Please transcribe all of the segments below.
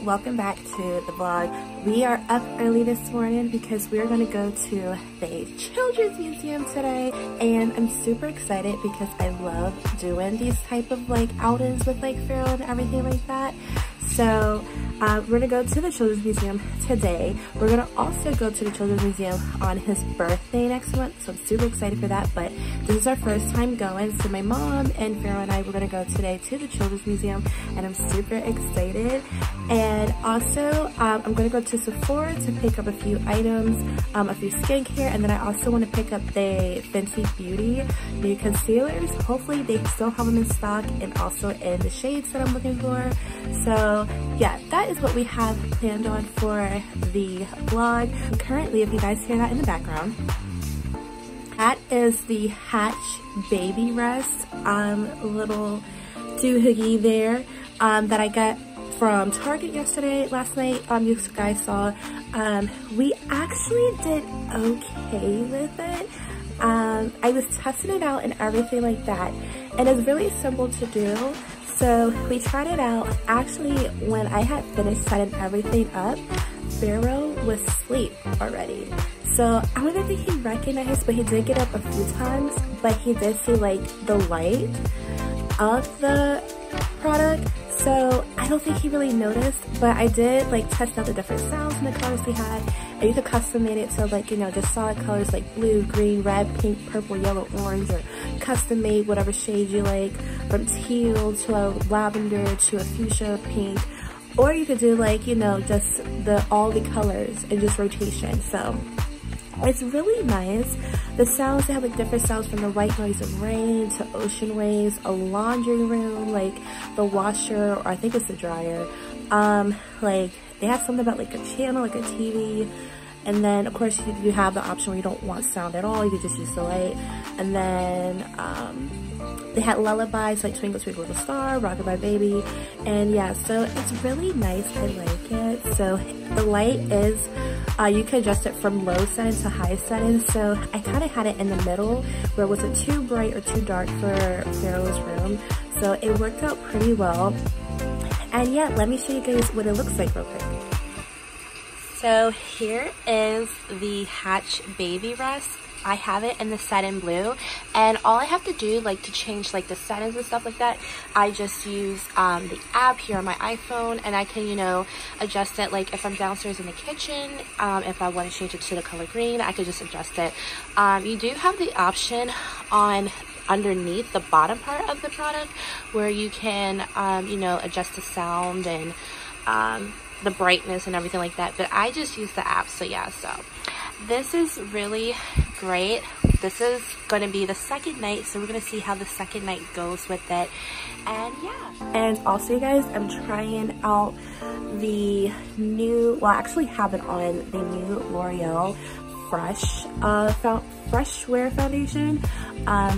welcome back to the vlog. We are up early this morning because we're going to go to the Children's Museum today, and I'm super excited because I love doing these type of like outings with like Pharaoh and everything like that. So we're gonna go to the Children's Museum today. We're gonna also go to the Children's Museum on his birthday next month, so I'm super excited for that. But this is our first time going, so my mom and Pharaoh and I, we're gonna go today to the Children's Museum, and I'm super excited. And also I'm gonna go to Sephora to pick up a few items, a few skincare, and then I also want to pick up the Fenty Beauty new concealers. Hopefully they still have them in stock and also in the shades that I'm looking for. So yeah, that is what we have planned on for the vlog. Currently, if you guys hear that in the background, that is the Hatch Baby Rest little doohickey there that I got from Target last night. You guys saw. We actually did okay with it. I was testing it out and everything like that, and it's really simple to do. So we tried it out. Actually, when I had finished setting everything up, Pharaoh was asleep already. So I don't think he recognized, but he did get up a few times, but he did see like the light of the product. So I don't think he really noticed, but I did like test out the different sounds and the colors we had, and you could custom made it so like, you know, just solid colors like blue, green, red, pink, purple, yellow, orange, or custom made whatever shade you like, from teal to a lavender to a fuchsia pink, or you could do like, you know, just all the colors and just rotation. So it's really nice. The sounds, they have like different sounds from the white noise of rain to ocean waves, a laundry room, like the washer, or I think it's the dryer. Like they have something about like a channel, like a TV. And then of course you have the option where you don't want sound at all, you could just use the light. And then they had lullabies like Twinkle Twinkle Little Star, Rockabye Baby, and yeah, so it's really nice. I like it. So the light is you can adjust it from low setting to high setting. So I kind of had it in the middle where it wasn't too bright or too dark for Pharaoh's room, so it worked out pretty well. And yeah, let me show you guys what it looks like real quick. So here is the Hatch Baby Rest. I have it in the satin blue, and all I have to do like to change like the settings and stuff like that, I just use the app here on my iPhone, and I can, you know, adjust it. Like if I'm downstairs in the kitchen, if I want to change it to the color green, I could just adjust it. You do have the option on underneath the bottom part of the product where you can you know, adjust the sound and the brightness and everything like that, but I just use the app. So yeah, so this is really great. This is going to be the second night, so we're going to see how the second night goes with it. And yeah, and also you guys, I'm trying out the new, well I actually have it on, the new L'Oreal Fresh Wear Foundation.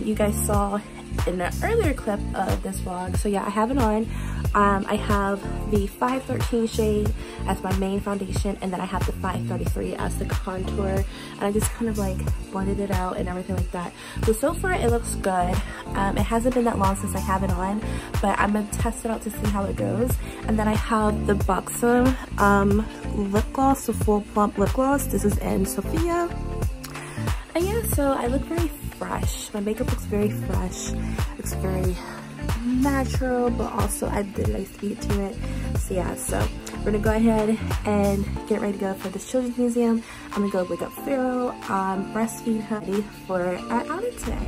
You guys saw in the earlier clip of this vlog. So yeah, I have it on. I have the 513 shade as my main foundation, and then I have the 533 as the contour, and I just kind of like blended it out and everything like that. So far it looks good. It hasn't been that long since I have it on, but I'm gonna test it out to see how it goes. And then I have the Buxom lip gloss, the full plump lip gloss. This is in Sophia. And yeah, so I look very fresh. My makeup looks very fresh. It's very natural, but also I did a nice beat to it. So yeah, so we're gonna go ahead and get ready to go for this Children's Museum. I'm gonna go wake up Pharaoh, breastfeed her, ready for our outing today.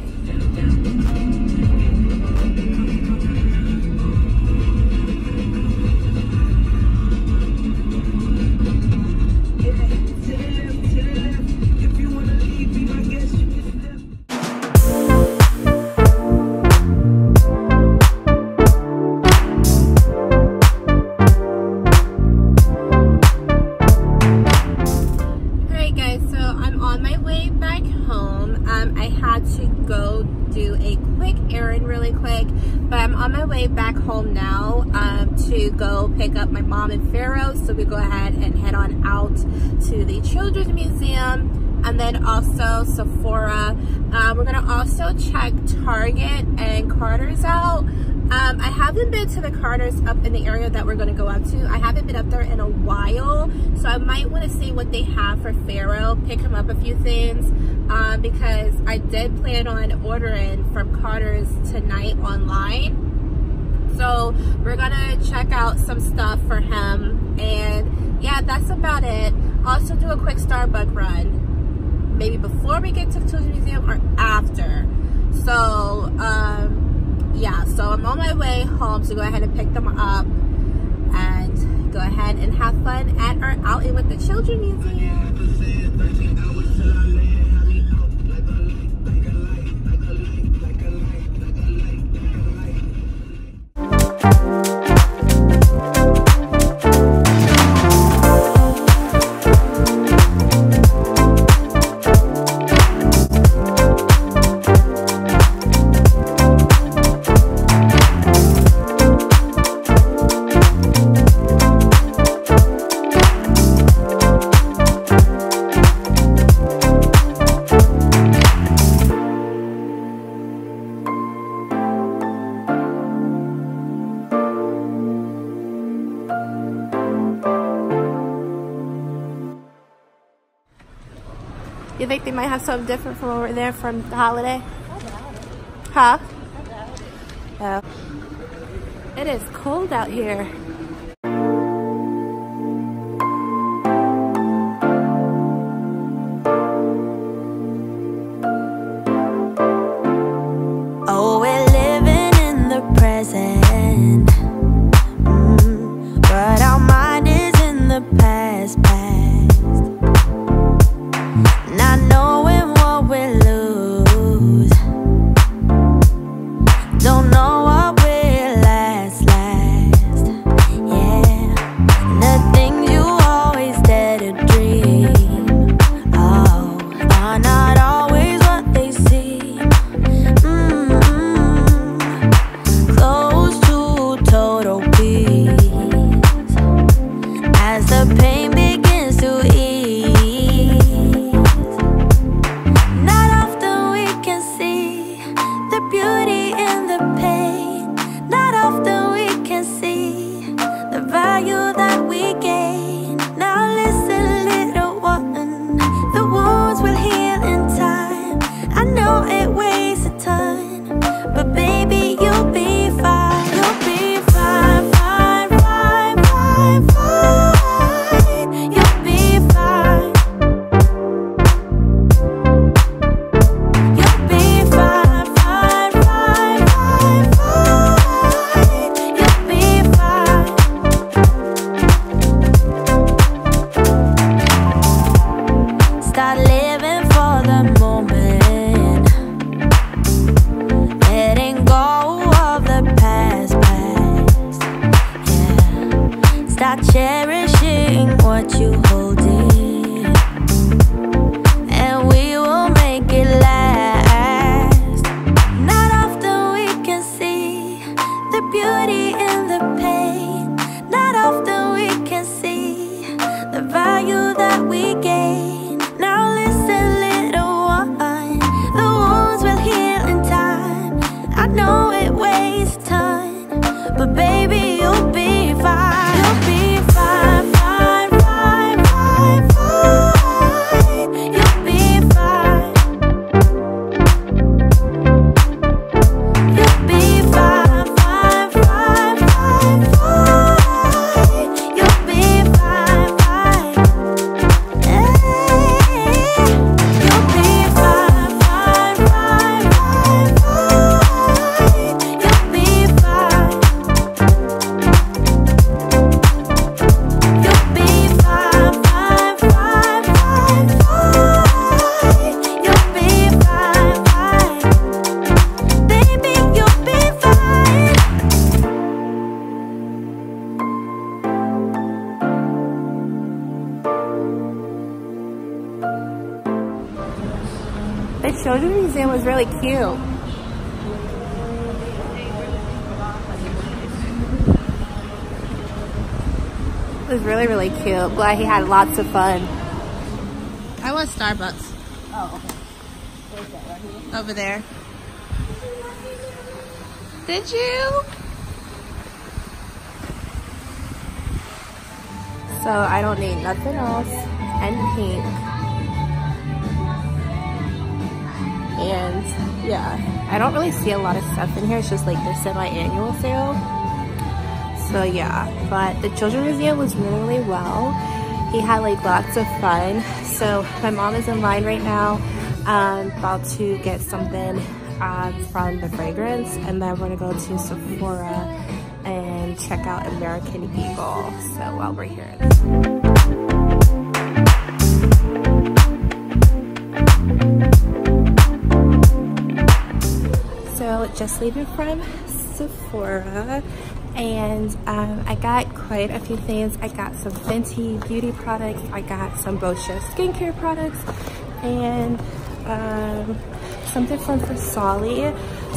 Back home now to go pick up my mom and Pharaoh, so we go ahead and head on out to the Children's Museum, and then also Sephora. We're gonna also check Target and Carter's out. I haven't been to the Carters up in the area that we're going to go up to. I haven't been up there in a while, so I might want to see what they have for Pharaoh, pick him up a few things, because I did plan on ordering from Carters tonight online. So we're going to check out some stuff for him, and yeah, that's about it. Also do a quick Starbucks run, maybe before we get to the Children's Museum or after. So, yeah, so I'm on my way home to go ahead and pick them up and go ahead and have fun at our outing with the Children's Museum. You think they might have something different from over there from the holiday? Huh? Oh. It is cold out here. Oh, we're living in the present, but our mind is in the past. Not knowing what we lose, don't know what will last. Yeah, the things you always dare to dream, oh, are not always what they seem. Close to total peace as the pain begins to ease. Start cherishing what you hold dear, and we will make it last. Not often we can see the beauty in the pain. Not often we can see the value that we gain. Now listen, little one, the wounds will heal in time. I know it wastes time, but baby, you'll be fine. The Children's Museum was really cute. It was really, really cute. Glad he had lots of fun. I want Starbucks. Oh, okay. Where's that, right here? Over there. Did you? so I don't need nothing else, and pink. And yeah, I don't really see a lot of stuff in here. It's just like their semi-annual sale. So yeah, but the Children's Museum was really well. He had like lots of fun. So my mom is in line right now, about to get something from the fragrance, and then we're gonna go to Sephora and check out American Eagle. So while we're here. So just leaving from Sephora, and I got quite a few things. I got some Fenty Beauty products, I got some Boho skincare products, and something from Versailles.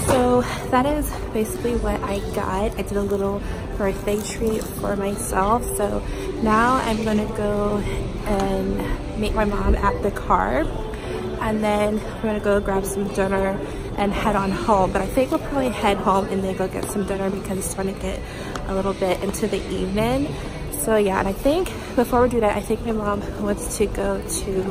So that is basically what I got. I did a little birthday treat for myself. So now I'm gonna go and meet my mom at the car, and then we're gonna go grab some dinner and head on home. But I think we'll probably head home and then go get some dinner because it's starting to get a little bit into the evening. So yeah, and I think before we do that, I think my mom wants to go to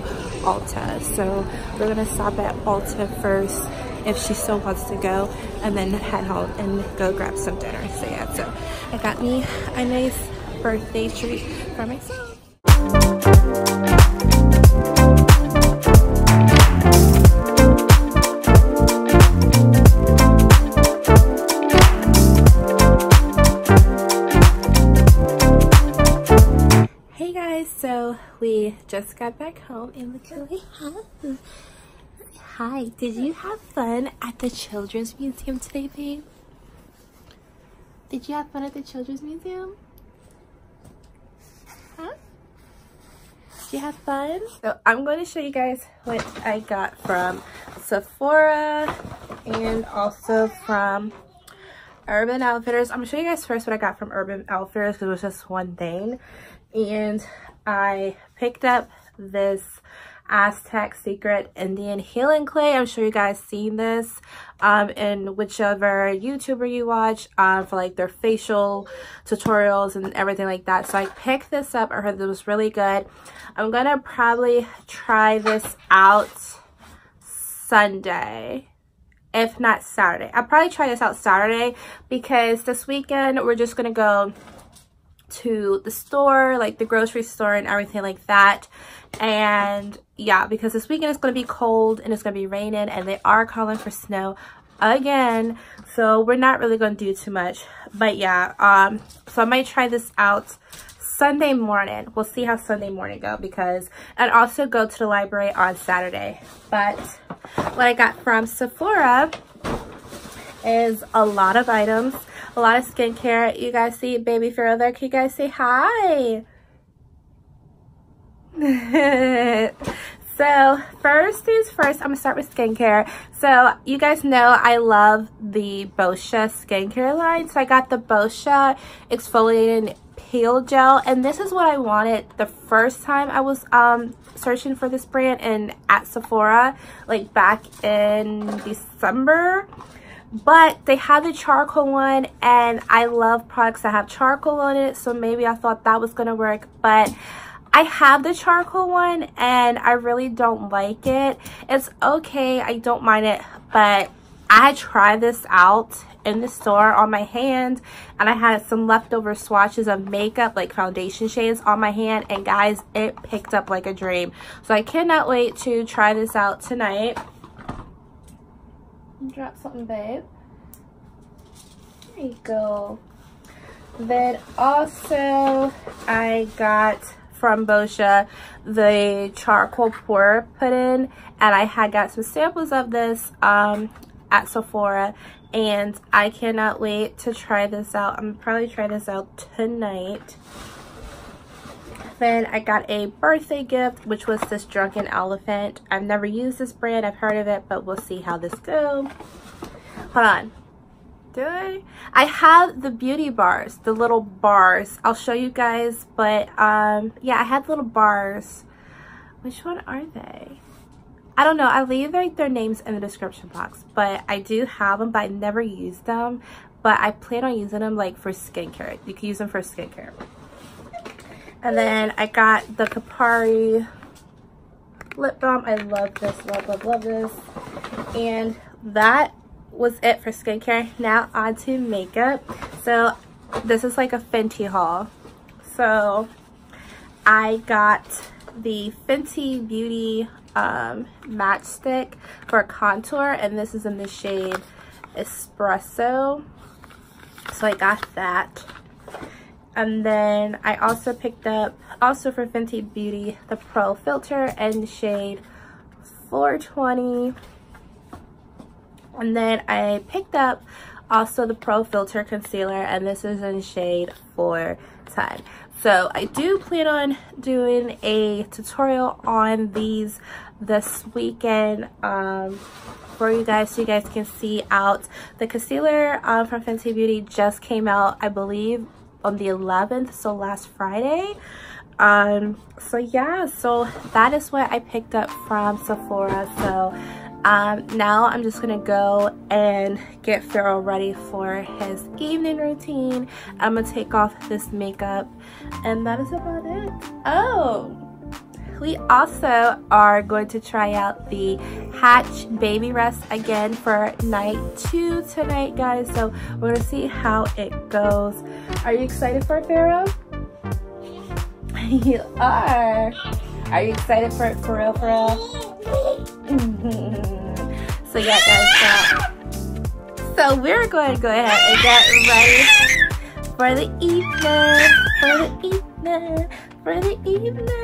Ulta. So we're gonna stop at Ulta first if she still wants to go, and then head home and go grab some dinner. So yeah, so I got me a nice birthday treat for myself. So we just got back home and look who we have. Hi, did you have fun at the Children's Museum today, babe? Did you have fun at the Children's Museum? Huh? Did you have fun? So I'm going to show you guys what I got from Sephora and also from Urban Outfitters. I'm going to show you guys first what I got from Urban Outfitters because it was just one thing. And I picked up this Aztec Secret Indian Healing Clay. I'm sure you guys seen this in whichever YouTuber you watch for like their facial tutorials and everything like that. So I picked this up. I heard it was really good. I'm gonna probably try this out Sunday, if not Saturday. I'll probably try this out Saturday because this weekend we're just gonna go to the store, like the grocery store and everything like that. And yeah, because this weekend is going to be cold and it's going to be raining and they are calling for snow again, so we're not really going to do too much. But yeah, so I might try this out Sunday morning. We'll see how Sunday morning go, because and also go to the library on Saturday. But what I got from Sephora is a lot of items, a lot of skincare. You guys see baby Pharaoh there? Can you guys say hi? So first things first, I'm gonna start with skincare. So you guys know I love the Boho skincare line. So I got the Boho exfoliating peel gel, and this is what I wanted the first time I was searching for this brand and at Sephora, like back in December. But they had the charcoal one, and I love products that have charcoal on it, so maybe I thought that was gonna work. But I have the charcoal one and I really don't like it. It's okay, I don't mind it, but I tried this out in the store on my hand, and I had some leftover swatches of makeup, like foundation shades on my hand, and guys, it picked up like a dream. So I cannot wait to try this out tonight. Drop something, babe. There you go. Then also I got from Boho the charcoal pour pudding, and I had got some samples of this at Sephora, and I cannot wait to try this out. I'm probably try this out tonight. Then I got a birthday gift, which was this Drunken Elephant. I've never used this brand, I've heard of it, but we'll see how this goes. Hold on. Do I? I have the beauty bars, the little bars. I'll show you guys, but yeah, I had little bars. Which one are they? I don't know. I'll leave like their names in the description box, but I do have them, but I never used them. But I plan on using them like for skincare. You can use them for skincare. And then I got the Kapari lip balm. I love this, love this. And that was it for skincare. Now on to makeup. So this is like a Fenty haul. So I got the Fenty Beauty matchstick for contour, and this is in the shade Espresso. So I got that. And then I also picked up, also for Fenty Beauty, the Pro Filter in the shade 420. And then I picked up also the Pro Filter concealer, and this is in shade 410. So I do plan on doing a tutorial on these this weekend for you guys, so you guys can see out. The concealer from Fenty Beauty just came out, I believe, on the 11th, so last Friday. So yeah, so that is what I picked up from Sephora. So now I'm just gonna go and get Pharaoh ready for his evening routine. I'm gonna take off this makeup, and that is about it. Oh, we also are going to try out the Hatch Baby Rest again for night 2 tonight, guys. So we're gonna see how it goes. Are you excited for it, Pharaoh? You are. Are you excited for it, for real, for real? So yeah, guys, so we're going to go ahead and get ready for the evening, for the evening, for the evening.